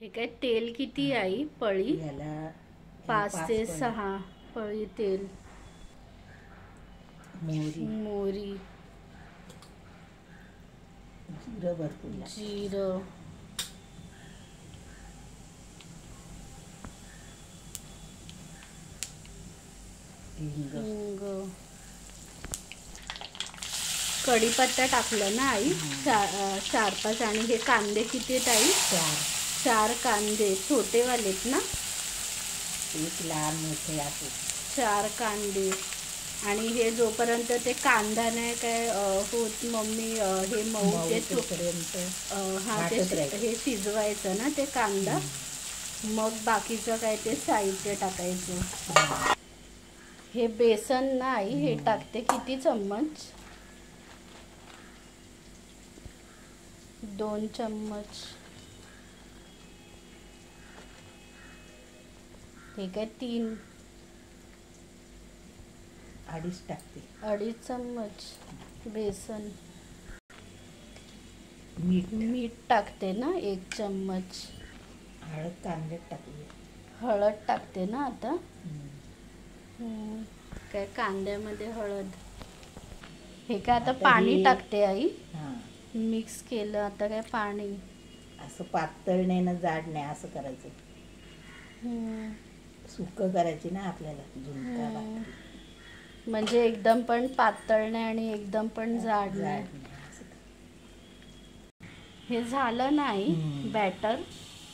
हे काय तेल किती आई पळी? याला 5 ते 6 पळी तेल. मोहरी, मोहरी, जिरं भरपूर लागतं. जिरं, हिंग, कढीपत्ता टाकलं ना आई? 4-5. आणि हे कांदे किती आहेत आई? 4 कांदे छोटेवालेत ना? एक लहान मोठे असे 4 कांदे. आणि हे जोपर्यंत ते कांदा नाही काय होत मम्मी हे मऊ ते तोपर्यंत हा ते हे शिजवायचं ना ते कांदा. मग बाकीचं काय ते साहित्य टाकायचं. हे बेसन ना आई हे टाकते किती चम्मच? 2 चम्मच. हे काय 3 2.5 टाकते. 2.5 चम्मच बेसन. मीठ टाकते ना 1 चम्मच. हळद कांद्यात टाकली. हळद टाकते ना आता? काय कांद्यामध्ये हळद. हे काय आता पाणी टाकते आई? मिक्स केलं आता काय पाणी. असं पातळ नाही ना जाड नाही असं करायचं. सुकं करायची ना आपल्याला झुणका भाकरी. म्हणजे एकदम पण पातळ नाही आणि एकदम पण जाड नाही. हे झालं नाही बॅटर.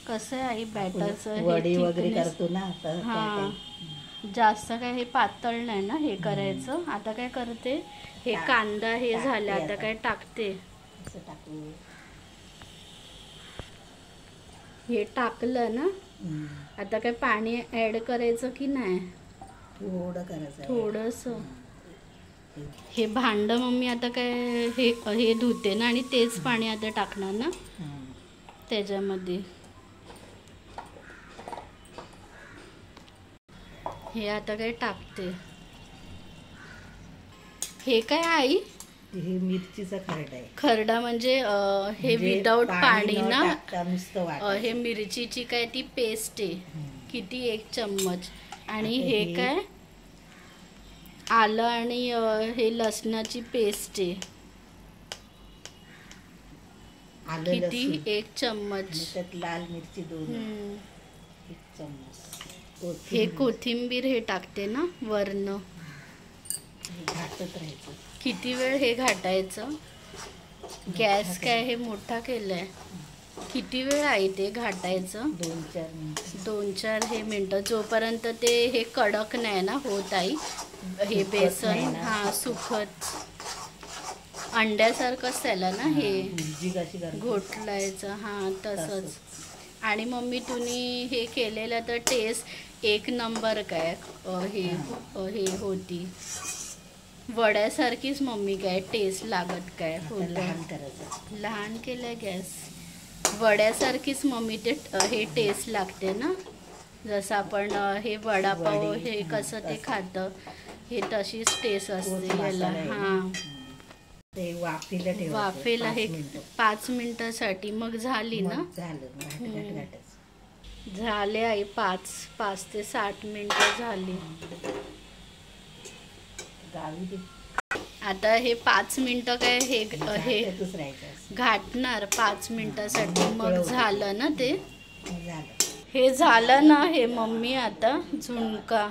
कसं आहे आई बॅटरचं? वडी वगैरे करतो ना तर हां, जास्त काय हे पातळ नाही ना हे करायचं. आता काय करते हे कांदा हे झालं आता काय टाकते. हे टाकलं ना आता काय पाणी ऍड करायचं की नाही? थोडं करायचं थोडंसं. हे भांड मम्मी आता काय हे धुते ना आणि तेच पाणी आता टाकणार ना त्याच्यामध्ये. हे आता काय टाकते. हे काय आई? हे मिरचीचा खरडा आहे. खरडा म्हणजे हे विदाऊट पाणी ना? नुसतं हे मिरचीची काय ती पेस्ट आहे किती 1 चम्मच. आणि हे काय आलं आणि हे लसणाची पेस्ट आहे किती 1 चम्मच. त्यात लाल मिरची 2 1 चम्मच. हे कोथिंबीर हे टाकते ना वरनं. घाटत राहायचं. किती वेळ हे घाटायचं? गॅस काय हे मोठा केलाय. किती वेळ आहे ते घाटायचं? 2-4 मिनिटं. 2-4 हे मिनटं जोपर्यंत ते हे कडक नाही ना होत आई. हे बेसन सुखत अंड्यासारखंच त्याला ना हे घोटलायचं तसंच. आणि मम्मी तुम्ही हे केलेलं तर टेस्ट 1 नंबर काय हे होती. वड्यासारखीच मम्मी काय टेस्ट लागत काय लहान केलं गॅस. वड्यासारखीच मम्मी ते हे टेस्ट लागते ना जसं आपण हे वडापाव हे कसं ते खातं हे तशीच टेस्ट असते याला. ते वाफेला हे 5 मिनिटासाठी. मग झाली ना? झाले आई 5 ते 7 मिनिटं झाली. आता हे 5 मिनिटं काय हे घाटणार 5 मिनिटासाठी. मग झालं ना ते? हे झालं ना हे मम्मी आता झुणका.